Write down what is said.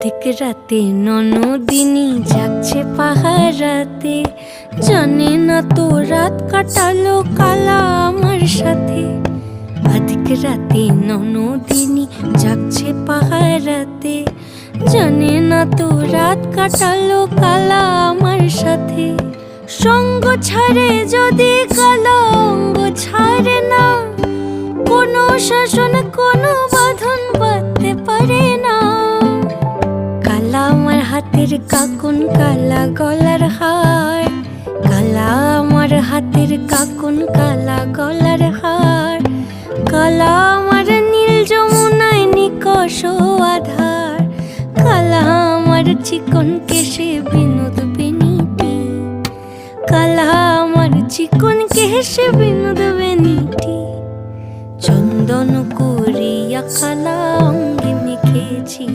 ঠিক রাতে ননদিনী যাচ্ছে পাহারাতে, জানে না তো রাত কাটালো কালা আমার সাথে। আধিক রাতে ননদিনী যাচ্ছে পাহারাতে, জানে না তো রাত কাটালো কালা আমার সাথে। সঙ্গ ছাড়ে যদি কালা অঙ্গ ছাড়ে না, কোনো শাসন কোনো বাঁধন বাঁধতে পারে না। কালা আমার হাতের কাকুন কালা গলার হার, কালা আমার হাতের কাকুন কালা গলার হার। কালা আমার নীল যমুনায় নিকষ আধার, কালা আমার চিকন কেশে বিনোদ বেনিটি। কালা আমার চিকন কেশে বিনোদ বেনিটি। চন্দন করিয়া কালা অঙ্গে মেখেছি।